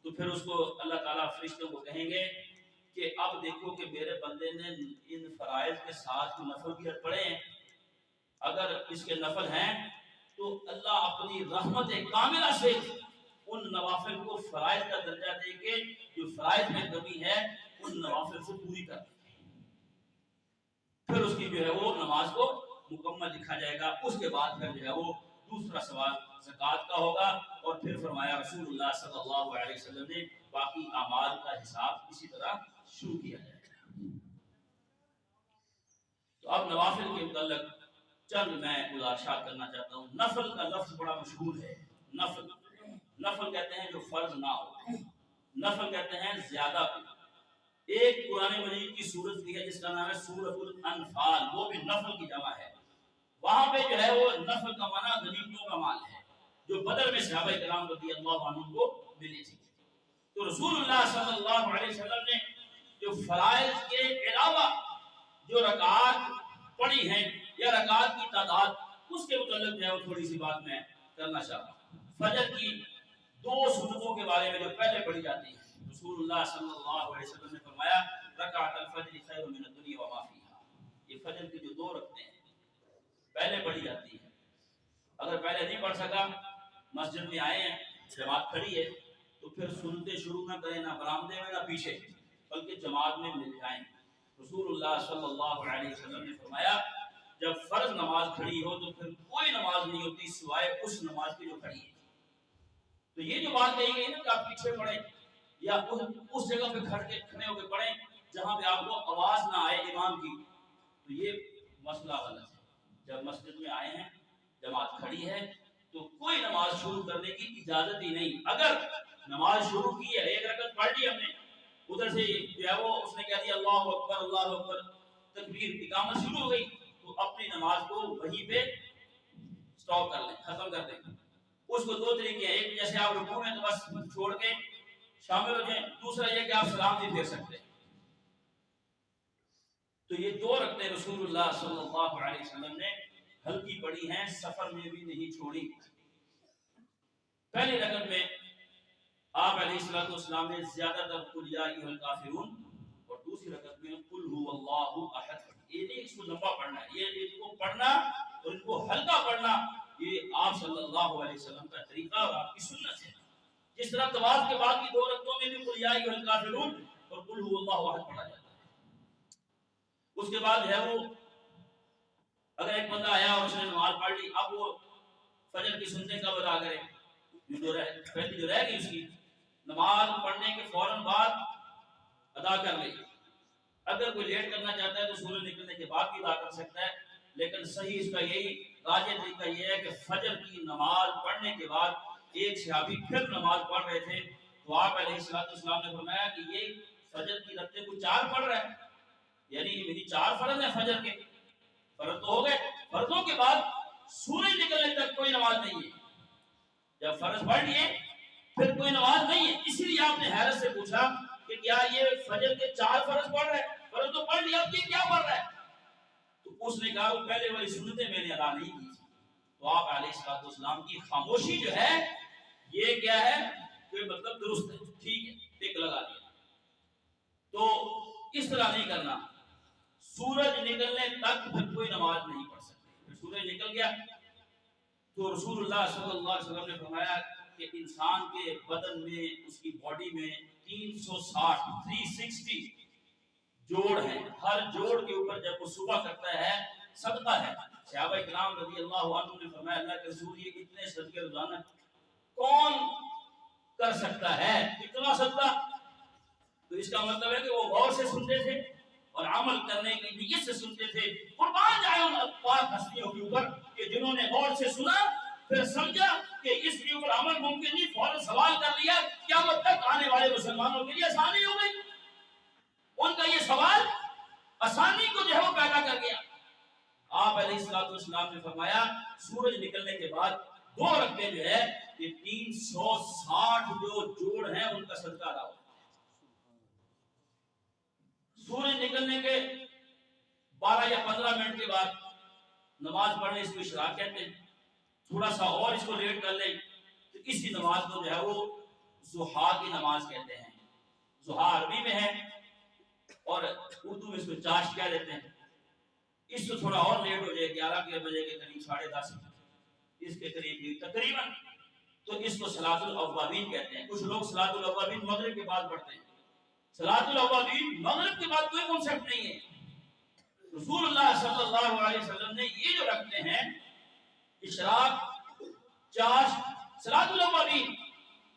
تو پھر اس کو اللہ تعالیٰ فرشتوں کو کہیں گے کہ اب دیکھو کہ میرے بندے نے ان فرائض کے ساتھ نفل بھی پڑھے ہیں، اگر اس کے نفل ہیں تو اللہ اپنی رحمت کاملہ سے ان نوافل کو فرائض کا درجہ دے کے جو فرائض میں کمی ہے ان نوافل سے پوری کر دے، پھر اس کی جو ہے وہ نماز کو مکمل لکھا جائے گا۔ اس کے بعد پھر جو ہے وہ دوسرا سوال زکوٰۃ کا ہوگا، اور پھر فرمایا رسول اللہ صلی اللہ علیہ وسلم نے باقی اعمال کا حساب اسی طرح شروع کیا جائے گا۔ تو اب نوافل کے متعلق چند میں گزارشات کرنا چاہتا ہوں۔ نفل کا لفظ بڑا مشہور ہے۔ نفل نفل کہتے ہیں جو فرض نہ ہو، نفل کہتے ہیں زیادہ کو۔ ایک قرآن مجید کی سورت بھی ہے جس کا نام ہے سورۃ الانفال، وہ بھی نفل کی جمع ہے۔ وہاں پہ جو ہے وہ نفل کا معنی غنیمتوں کا مال ہے جو بدر میں صحابہ کرام رضی اللہ عنہم کو ملی تھی۔ تو رسول اللہ صلی اللہ علیہ وسلم نے جو فرائض کے علاوہ جو رکعات پڑھی ہیں یا رکعات کی تعداد، اس کے متعلق جو ہے وہ تھوڑی سی بات میں کرنا چاہتا ہوں۔ فجر کی دو سنتوں کے بارے میں جو پہلے پڑھی جاتی ہیں، رسول اللہ صلی اللہ علیہ وسلم نے فرمایا رکعت الفجر خیر من الدنیا وما فیہا، یہ فجر کی جو دو رکعتیں ہیں پہلے پڑھی جاتی ہے۔ اگر پہلے نہیں پڑھ سکا، مسجد میں آئے ہیں، جماعت کھڑی ہے، تو پھر سنتے شروع نہ کریں، نہ برآمدے میں نہ پیچھے، بلکہ جماعت میں مل جائیں۔ رسول اللہ صلی اللہ علیہ وسلم نے فرمایا جب فرض نماز کھڑی ہو تو پھر کوئی نماز نہیں ہوتی سوائے اس نماز کی جو کھڑی ہے۔ تو یہ جو بات کہی گئی نا کہ آپ پیچھے پڑھیں یا اس جگہ پہ کھڑے ہو کے پڑھیں جہاں پہ آپ کو آواز نہ آئے امام کی، تو یہ مسئلہ غلط ہے۔ جب مسجد میں آئے ہیں، جماعت کھڑی ہے، تو کوئی نماز شروع کرنے کی اجازت ہی نہیں۔ اگر نماز شروع کی ہے، ایک رکعت پڑھ لی ہم نے، ادھر سے جو ہے وہ اس نے کہہ دیا اللہ اکبر اللہ اکبر، تکبیر، اقامت شروع ہو گئی، تو اپنی نماز کو وہیں پہ سٹاپ کر لیں، ختم کر دیں۔ اس کو دو طریقے ہیں، ایک جیسے آپ رکوع میں تو بس چھوڑ کے شامل ہو جائیں، دوسرا یہ کہ آپ سلام نہیں پھیر سکتے۔ تو یہ دو رکعتیں رسول اللہ صلی اللہ علیہ وسلم نے ہلکی پڑھی ہیں، سفر میں بھی نہیں چھوڑی۔ پہلی رکعت میں آپ علیہ الصلوۃ والسلام نے زیادہ تر قل یا ایھا الکافرون، اور دوسری رکعت میں قل ھو اللہ احد۔ یہ نہیں اس کو لمبا پڑھنا ہے، یہ ان کو پڑھنا اور ان کو ہلکا پڑھنا یہ آپ صلی اللہ علیہ وسلم کا طریقہ اور آپ کی سنت ہے۔ جس طرح طواف کے بعد کی دو رکعتوں میں بھی قل یا ایھا الکافرون اور قل ھو اللہ احد پڑھا جاتا ہے۔ اس کے بعد ہے وہ اگر ایک بندہ آیا اور اس نے نماز پڑھ لی، اب وہ فجر کی سنتیں کب ادا کرے، پہلی جو رہ گئی اس کی نماز پڑھنے کے فوراً بعد ادا کر لے۔ اگر کوئی لیٹ کرنا چاہتا ہے تو سورج نکلنے کے بعد بھی ادا کر سکتا ہے، لیکن صحیح اس کا یہی راجح طریقہ یہ ہے کہ فجر کی نماز پڑھنے کے بعد ایک صحابی پھر نماز پڑھ رہے تھے، تو آپ علیہ السلام نے فرمایا کہ یہ فجر کی رکعتیں کو 4 پڑھ رہا ہے، یعنی میری 4 فرض ہیں فجر کے، فرض تو ہو گئے، فرضوں کے بعد سورج نکلنے تک کوئی نماز نہیں ہے۔ جب فرض پڑھ لیے پھر کوئی نماز نہیں ہے، اسی لیے آپ نے حیرت سے پوچھا کہ کیا یہ فجر کے 4 فرض پڑھ رہا ہے؟ فرض تو پڑھ لیا، اب یہ کیا پڑھ رہا ہے؟ تو اس نے کہا وہ پہلے والی سنتیں میں نے ادا نہیں کی تھی۔ تو آپ علیہ السلام کی خاموشی جو ہے یہ کیا ہے کہ مطلب درست ہے، ٹھیک ہے، ٹک لگا دیا۔ تو اس طرح نہیں کرنا، سورج نکلنے تک پھر کوئی نماز نہیں پڑھ سکتے۔ پھر سورج نکل گیا تو رسول اللہ صلی اللہ علیہ وسلم نے فرمایا کہ انسان کے بدن میں، اس کی باڈی میں 360 جوڑ ہیں، ہر جوڑ کے اوپر جب وہ صبح کرتا ہے صدقہ ہے۔ صحابہ کرام رضی اللہ عنہ نے فرمایا اللہ کے رسول یہ اتنے صدقے روزانہ کون کر سکتا ہے، اتنا صدقہ؟ تو اس کا مطلب ہے کہ وہ غور سے سنتے تھے اور عمل کرنے کی نیت سے سنتے تھے۔ قربان جائے ان پاک ہستیوں کے اوپر کہ جنہوں نے غور سے سنا، پھر سمجھا کہ اس کے اوپر عمل ممکن نہیں، فوراً سوال کر لیا، قیامت تک آنے والے مسلمانوں کے لیے آسانی ہو گئی۔ ان کا یہ سوال آسانی کو جو ہے وہ پیدا کر گیا۔ آپ علیہ السلام نے فرمایا سورج نکلنے کے بعد 2 رکعتیں جو ہے یہ 360 جو جوڑ ہیں ان کا صدقہ ادا ہوتا ہے۔ سورج نکلنے کے 12 یا 15 منٹ کے بعد نماز پڑھنے اس کو اشراق کہتے ہیں۔ تھوڑا سا اور اس کو لیٹ کر لیں تو اسی نماز کو جو ہے وہ ضحیٰ کی نماز کہتے ہیں۔ ضحیٰ عربی میں ہے اور اردو میں اس کو چاشت کہہ دیتے ہیں۔ اس سے تھوڑا اور لیٹ ہو جائے 11 کے بجے کے قریب 10:30 اس کے قریب تقریباً، تو اس کو صلاۃ الاوابین کہتے ہیں۔ کچھ لوگ صلاۃ الاوابین مغرب کے بعد پڑھتے ہیں۔ صلاۃ الاوابین مغرب کے بعد کوئی کنسپٹ نہیں ہے۔ رسول اللہ صلی اللہ علیہ وسلم نے یہ جو رکھتے ہیں اشراق، چاش، صلاۃ الاوابین،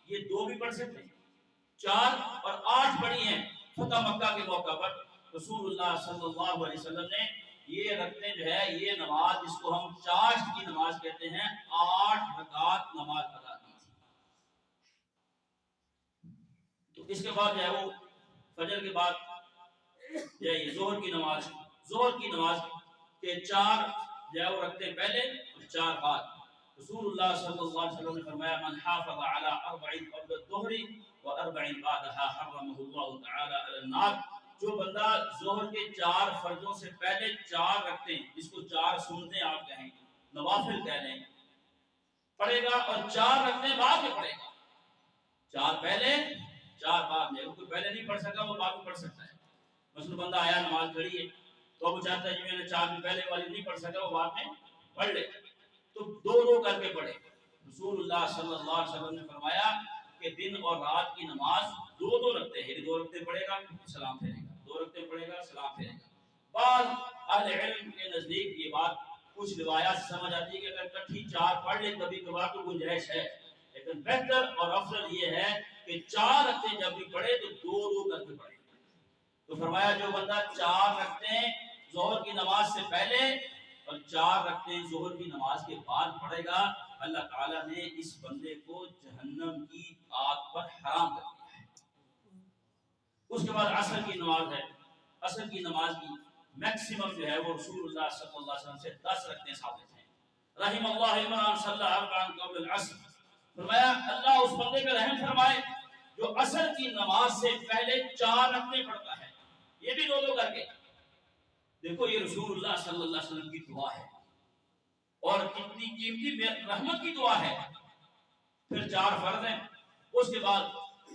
یہ 2 بھی پڑھ سکتے ہیں، 4 اور 8 پڑھی ہیں فتح مکہ کے موقع پر۔ رسول اللہ صلی اللہ علیہ وسلم نے یہ رکھتے جو ہے یہ نماز جس کو ہم چاشت کی نماز کہتے ہیں 8 رکعت نماز ادا کی تھی۔ تو اس کے بعد جو ہے وہ فجر کے بعد یہ ظہر کی نماز کے 4 جو ہے وہ رکھتے ہیں پہلے اور 4 بعد۔ رسول اللہ صلی اللہ علیہ وسلم نے فرمایا من حافظ على 4 قبل الظهر و4 بعدها حرمه الله تعالی علی النار، جو بندہ ظہر کے 4 فرضوں سے پہلے 4 رکھتے ہیں، جس کو 4 سنتیں آپ کہیں، نوافل کہہ لیں، پڑھے گا اور 4 رکھتے بعد میں پڑھے گا، 4 پہلے 4 بعد میں۔ کوئی پہلے نہیں پڑھ سکا وہ بعد میں پڑھ سکتا ہے۔ مثلا بندہ آیا نماز پڑھی ہے تو اب وہ چاہتا ہے جو میں نے 4 میں پہلے والی نہیں پڑھ سکا وہ بعد میں پڑھ لے، تو 2 کر کے پڑھے۔ رسول اللہ صلی اللہ علیہ وسلم نے فرمایا کہ دن اور رات کی نماز 2 رکھتے ہیں، 2 رکھتے پڑھے گا سلام پھیرے گا، 2 رکھتے پڑھے گا سلام پھیرے گا۔ بعض اہل علم کے نزدیک یہ بات کچھ روایات سے سمجھ آتی ہے کہ اگر کٹھی 4 پڑھ لے کبھی کبھار تو گنجائش ہے، لیکن بہتر اور افضل یہ ہے کہ 4 رکھتے جب بھی پڑھے تو 2 کر کے پڑھے۔ تو فرمایا جو بندہ 4 رکھتے ہیں ظہر کی نماز سے پہلے اور 4 رکھتے ہیں ظہر کی نماز کے بعد پڑھے گا، اللہ تعالیٰ نے اس بندے کو جہنم کی آگ پر حرام کر دیا ہے۔ اس کے بعد عصر کی نماز ہے۔ عصر کی نماز کی میکسیمم جو ہے وہ رسول اللہ صلی اللہ علیہ وسلم سے 10 رکھتے ثابت ہیں۔ رحم اللہ عمران صلی اللہ قبل العصر، فرمایا اللہ اس بندے پہ رحم فرمائے جو عصر کی نماز سے پہلے 4 رکعتیں پڑھتا ہے، یہ بھی 2 کر کے۔ دیکھو یہ رسول اللہ صلی اللہ علیہ وسلم کی دعا ہے اور کتنی قیمتی رحمت کی دعا ہے۔ پھر 4 فرض ہیں، اس کے بعد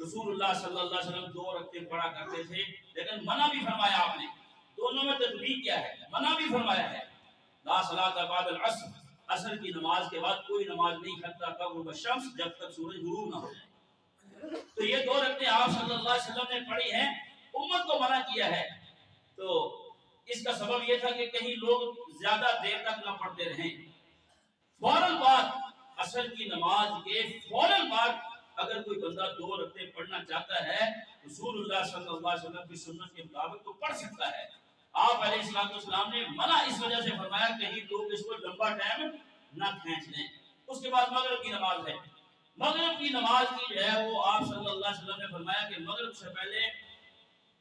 رسول اللہ صلی اللہ علیہ وسلم 2 رکعتیں پڑھا کرتے تھے، لیکن منع بھی فرمایا آپ نے، دونوں میں تطبیق کیا ہے، منع بھی فرمایا ہے لا صلاۃ بعد العصر، عصر کی نماز کے بعد کوئی نماز نہیں حتی تغرب الشمس، جب تک سورج غروب نہ ہو جائے۔ تو یہ 2 رکعتیں آپ صلی اللہ علیہ وسلم نے پڑھی ہیں، امت کو منع کیا ہے۔ تو اس کا سبب یہ تھا کہ کہیں لوگ زیادہ دیر تک نہ پڑھتے رہیں۔ فوراً بعد عصر کی نماز کے فوراً بعد اگر کوئی بندہ 2 رکعتیں پڑھنا چاہتا ہے رسول اللہ صلی اللہ علیہ وسلم کی سنت کے مطابق تو پڑھ سکتا ہے۔ آپ علیہ السلام نے منع اس وجہ سے فرمایا کہیں لوگ اس کو لمبا ٹائم نہ کھینچ لیں۔ اس کے بعد مغرب کی نماز ہے۔ مغرب کی نماز کی جو ہے وہ آپ صلی اللہ علیہ وسلم نے فرمایا کہ مغرب سے پہلے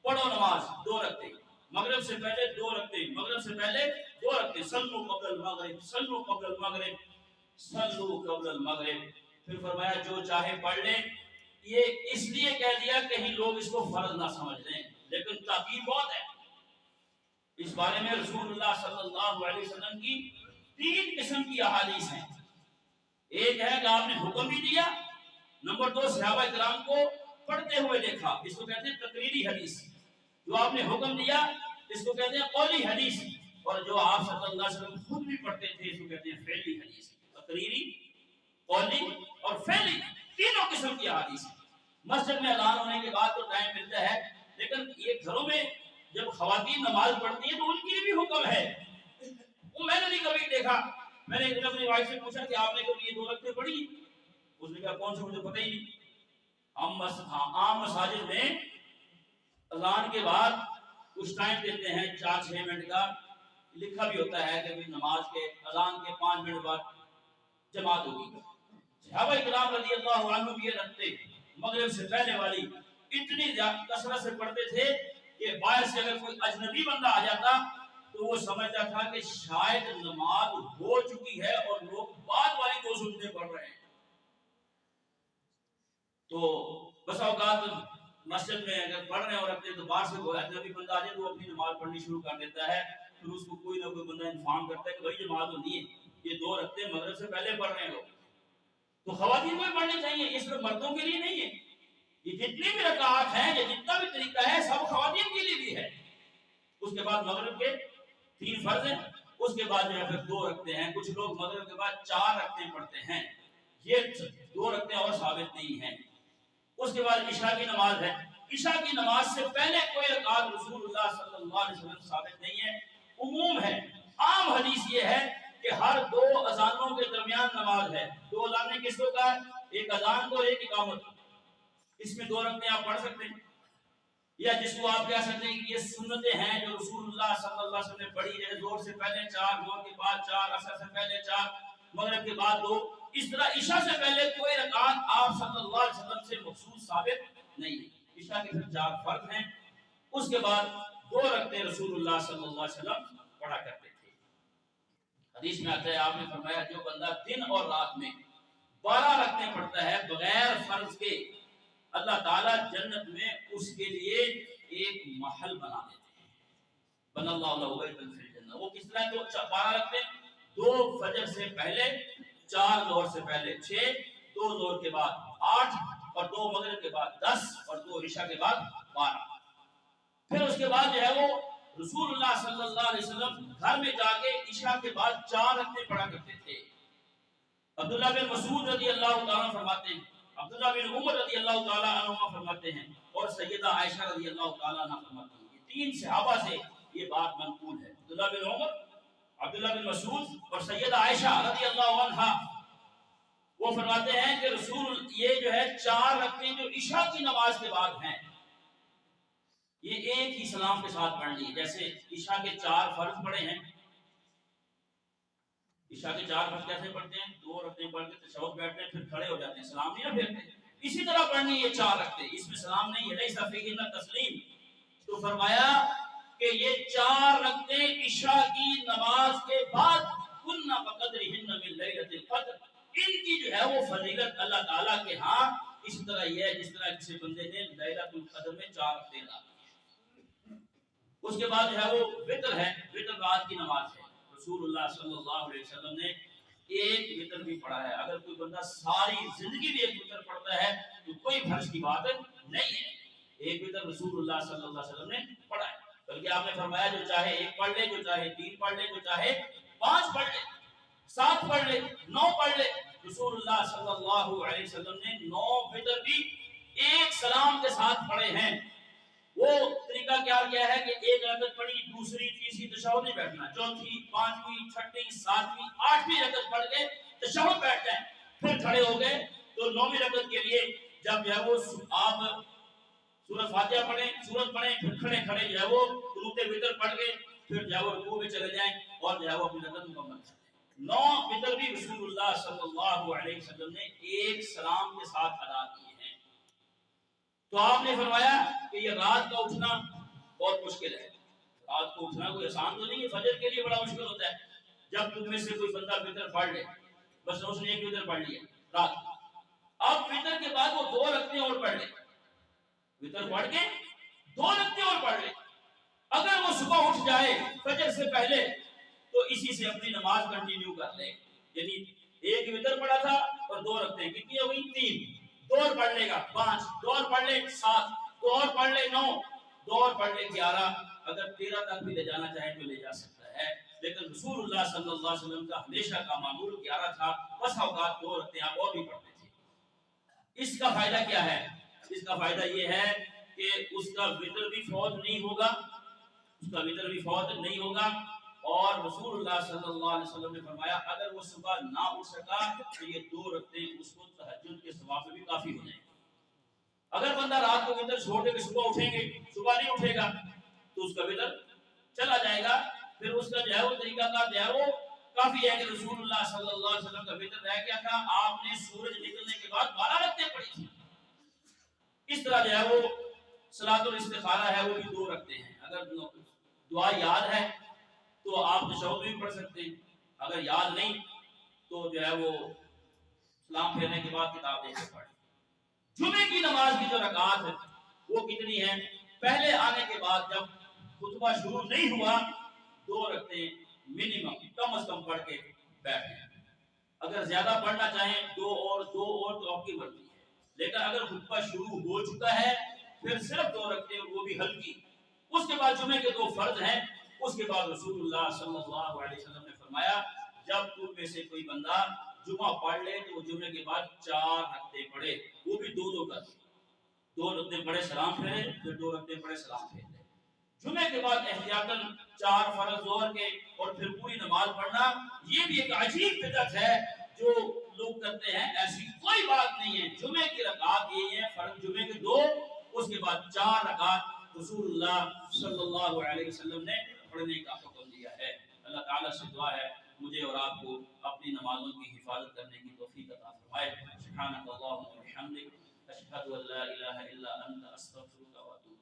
پڑھو نماز 2 رکعتیں، مغرب سے پہلے 2 رکعتیں، مغرب سے پہلے 2 رکعتیں، صلوا قبل المغرب، صلوا قبل المغرب، صلوا قبل المغرب۔ پھر فرمایا جو چاہے پڑھ لیں، یہ اس لیے کہہ دیا کہیں لوگ اس کو فرض نہ سمجھ لیں، لیکن تاکید بہت ہے اس بارے میں۔ رسول اللہ صلی اللہ علیہ وسلم کی 3 قسم کی احادیث ہیں۔ ایک ہے کہ آپ نے حکم بھی دیا، نمبر 2 صحابہ کرام کو پڑھتے ہوئے دیکھا، اس کو کہتے ہیں تقریری حدیث۔ جو آپ نے حکم دیا اس کو کہتے ہیں قولی حدیث، اور جو آپ صلی اللہ علیہ وسلم خود بھی پڑھتے تھے اس کو کہتے ہیں فعلی حدیث۔ تقریری، قولی اور فعلی، تینوں قسم کی احادیث ہیں۔ مسجد میں اذان ہونے کے بعد تو ٹائم ملتا ہے، لیکن یہ گھروں میں جب خواتین نماز پڑھتی ہیں تو ان کے لیے بھی حکم ہے۔ وہ میں نے بھی کبھی دیکھا، میں نے ایک دن اپنی وائف سے پوچھا کہ آپ نے کبھی یہ 2 رکعتیں پڑھی؟ اس نے کہا کون سے، مجھے پتہ ہی نہیں۔ عام مساجد میں اذان کے بعد کچھ ٹائم دیتے ہیں 4-6 منٹ کا، لکھا بھی ہوتا ہے کہ نماز کے اذان کے 5 منٹ بعد جماعت ہوگی۔ صحابہ کرام رضی اللہ عنہ بھی یہ رکھتے مغرب سے پہلے والی اتنی کثرت سے پڑھتے تھے کہ باہر سے اگر کوئی اجنبی بندہ آ جاتا تو وہ سمجھتا تھا کہ شاید نماز ہو چکی ہے اور لوگ بعد والی 2 سنتیں پڑھ رہے ہیں۔ تو بس اوقات مسجد میں اگر پڑھ رہے ہیں اور اپنے تو باہر سے کوئی اجنبی بندہ آ جائے تو وہ اپنی نماز پڑھنی شروع کر دیتا ہے، پھر اس کو کوئی نہ کوئی بندہ انفارم کرتا ہے کہ بھائی جماعت ہونی ہے، یہ 2 رکعتیں مغرب سے پہلے پڑھ رہے ہیں لوگ۔ تو خواتین کو بھی پڑھنی چاہیے، یہ صرف مردوں کے لیے نہیں ہے۔ یہ جتنی بھی رکعات ہیں، یہ جتنا بھی طریقہ ہے، سب خواتین کے لیے بھی ہے۔ اس کے بعد مغرب کے 3 فرض ہیں، اس کے بعد جو ہے پھر 2 رکھتے ہیں. کچھ لوگ مغرب کے بعد 4 رکھتے پڑھتے ہیں، یہ 2 رکھتے اور ثابت نہیں ہیں. اس کے بعد عشاء کی نماز ہے. عشاء کی نماز سے پہلے کوئی رکعت رسول اللہ صلی اللہ علیہ وسلم ثابت نہیں ہے. عموم ہے، عام حدیث یہ ہے کہ ہر 2 اذانوں کے درمیان نماز ہے. 2 اذانیں کس کو کہا ہے؟ ایک اذان کو ایک اقامت. اس میں 2 رکعتیں آپ پڑھ سکتے ہیں، یا جس کو آپ کہہ سکتے ہیں کہ یہ سنتیں ہیں جو رسول اللہ صلی اللہ علیہ وسلم نے پڑھی ہے. زور سے پہلے 4، زور کے بعد 4، عصر سے پہلے 4، مغرب کے بعد 2. اس طرح عشاء سے پہلے کوئی رکعت آپ صلی اللہ علیہ وسلم سے مخصوص ثابت نہیں ہے. عشاء کے پھر 4 فرض ہیں. اس کے بعد 2 رکعتیں رسول اللہ صلی اللہ علیہ وسلم پڑھا کرتے تھے. حدیث میں آتا ہے، آپ نے فرمایا جو بندہ دن اور رات میں 12 رکعتیں پڑھتا ہے بغیر فرض کے، اللہ تعالیٰ جنت میں اس کے لیے ایک محل بنا دیتے ہیں. بن اللہ لہ بیتا فی الجنہ. وہ کس طرح؟ تو 12 رکعتیں، 2 فجر سے پہلے، 4 ظہر سے پہلے 6، 2 ظہر کے بعد 8، اور 2 مغرب کے بعد 10، اور 2 عشاء کے بعد 12. پھر اس کے بعد جو ہے وہ رسول اللہ صلی اللہ علیہ وسلم گھر میں جا کے عشاء کے بعد 4 رکعتیں پڑھا کرتے تھے. عبداللہ بن مسعود رضی اللہ تعالیٰ فرماتے ہیں، عبداللہ بن عمر رضی اللہ تعالیٰ عنہ فرماتے ہیں، اور سیدہ عائشہ رضی اللہ تعالیٰ عنہ فرماتی ہیں. یہ 3 صحابہ سے یہ بات منقول ہے. عبداللہ بن عمر، عبداللہ بن مسعود اور سیدہ عائشہ رضی اللہ عنہا، وہ فرماتے ہیں کہ رسول یہ جو ہے 4 رکعتیں جو عشاء کی نماز کے بعد ہیں، یہ ایک ہی سلام کے ساتھ پڑھنی ہے. جیسے عشاء کے 4 فرض پڑھے ہیں، عشاء کے 4 فرض کیسے پڑھتے ہیں؟ 2 رکعتیں پڑھ کے تشہد بیٹھتے ہیں، پھر کھڑے ہو جاتے ہیں، سلام نہیں نہ پھیرتے. اسی طرح پڑھنی یہ 4 رکعتیں، اس میں سلام نہیں ہے. لیس فیہن تسلیم. تو فرمایا کہ یہ 4 رکعتیں عشاء کی نماز کے بعد کن بقدرہن من لیلۃ القدر، ان کی جو ہے وہ فضیلت اللہ تعالیٰ کے ہاں اس طرح یہ ہے جس طرح کسی بندے نے لیلۃ القدر میں 4 رکعتیں ادا کی. اس کے بعد جو ہے وہ وتر ہے. وتر رات کی نماز ہے. رسول اللہ صلی اللہ علیہ وسلم نے ایک وتر بھی پڑھا ہے. اگر کوئی بندہ ساری زندگی بھی ایک وتر پڑھتا ہے تو کوئی حرج کی بات نہیں ہے. ایک وتر رسول اللہ صلی اللہ علیہ وسلم نے پڑھا ہے. بلکہ آپ نے فرمایا جو چاہے 1 پڑھ لے، جو چاہے 3 پڑھ لے، جو چاہے 5 پڑھ لے، 7 پڑھ لے، 9 پڑھ لے. رسول اللہ صلی اللہ علیہ وسلم نے 9 وتر بھی ایک سلام کے ساتھ پڑھے ہیں. وہ طریقہ کیا ہے کہ 1 رکعت پڑھی، دوسری، تیسری تشہد نہیں بیٹھنا، چوتھی، 5ویں، 6ویں، 7ویں، 8ویں رکعت پڑھ کے تشہد بیٹھ جائیں، پھر کھڑے ہو گئے تو 9ویں رکعت کے لیے جب جو ہے وہ آپ سورۃ فاتحہ پڑھیں، سورت پڑھیں، پھر کھڑے کھڑے جو ہے وہ قنوت وتر پڑھ کے پھر جو ہے وہ رکوع میں چلے جائیں اور جو ہے وہ اپنی رکعت مکمل کریں. 9 وتر بھی رسول اللہ صلی اللہ علیہ وسلم نے ایک سلام کے ساتھ ادا کیے ہیں. تو آپ نے فرمایا کہ یہ رات کا اٹھنا بہت مشکل ہے. رات کو اٹھنا کوئی آسان تو نہیں ہے. فجر کے لیے بڑا مشکل ہوتا ہے. جب تم میں سے کوئی بندہ وتر پڑھ لے، بس اس نے 1 وتر پڑھ لیا رات، اب وتر کے بعد وہ 2 رکعتیں اور پڑھ لے، وتر پڑھ کے 2 رکعتیں اور پڑھ لے. اگر وہ صبح اٹھ جائے فجر سے پہلے تو اسی سے اپنی نماز کنٹینیو کر لے. یعنی 1 وتر پڑھا تھا اور 2 رکعتیں کتنی ہو گئی؟ 3. 2 اور پڑھ لے گا 5، 2 اور پڑھ لے 7، 2 اور پڑھ لے 9، 2 اور پڑھ لے 11. اگر 13 تک بھی لے جانا چاہے تو لے جا سکتا ہے. لیکن رسول اللہ صلی اللہ علیہ وسلم کا ہمیشہ کا معمول 11 تھا. بس اوقات 2 رکعتیں آپ اور بھی پڑھتے تھے. اس کا فائدہ کیا ہے؟ اس کا فائدہ یہ ہے کہ اس کا وتر بھی فوت نہیں ہوگا، اس کا وتر بھی فوت نہیں ہوگا. اور رسول اللہ صلی اللہ علیہ وسلم نے فرمایا اگر وہ صبح نہ اٹھ سکا تو یہ 2 رکعتیں اس کو تہجد کے ثواب میں بھی کافی ہو جائیں گی. اگر بندہ رات کو وتر چھوڑ دے کے صبح اٹھیں گے، صبح نہیں اٹھے گا تو اس کا وتر چلا جائے گا. پھر اس کا جو ہے وہ طریقہ کار جو ہے وہ کافی ہے کہ رسول اللہ صلی اللہ علیہ وسلم کا وتر رہ گیا تھا، آپ نے سورج نکلنے کے بعد 12 رکعتیں پڑھی تھی. اس طرح جو ہے وہ صلاۃ الاستخارہ ہے وہ بھی 2 رکعتیں ہیں. اگر دعا یاد ہے تو آپ تشہد بھی پڑھ سکتے ہیں، اگر یاد نہیں تو جو ہے وہ سلام پھیرنے کے بعد کتاب دیکھ کے پڑھیں. جمعے کی نماز کی جو رکعات ہے وہ کتنی ہے؟ پہلے آنے کے بعد جب خطبہ شروع نہیں ہوا 2 رکعتیں منیمم کم از کم پڑھ کے بیٹھ جائیں. اگر زیادہ پڑھنا چاہیں 2 اور تو آپ کی مرضی ہے. لیکن اگر خطبہ شروع ہو چکا ہے پھر صرف 2 رکعتیں، وہ بھی ہلکی. اس کے بعد جمعے کے 2 فرض ہیں، اس کے بعد رسول اللہ صلی اللہ علیہ وسلم نے فرمایا جب تم میں سے کوئی بندہ جمعہ پڑھ لے تو وہ جمعے کے بعد 4 رکعتیں پڑھے، وہ بھی دو کر، 2 رکعتیں پڑھے سلام پھیرے، پھر 2 رکعتیں پڑھے سلام پھیر لے۔ جمعے کے بعد احتیاطاً 4 فرض ظہر کے اور پھر پوری نماز پڑھنا، یہ بھی ایک عجیب بدعت ہے جو لوگ کرتے ہیں، ایسی کوئی بات نہیں ہے۔ جمعے کی رکعت یہ ہے، فرض جمعے کے 2، اس کے بعد 4 رکعت رسول اللہ صلی اللہ علیہ وسلم نے پڑھنے کا حکم دیا ہے۔ اللہ تعالیٰ سے دعا ہے مجھے اور آپ کو اپنی نمازوں کی حفاظت کرنے کی توفیق عطا فرمائے۔ سبحانک اللہم و بحمدک، اشہد ان لا الہ الا انت، استغفرک و اتوب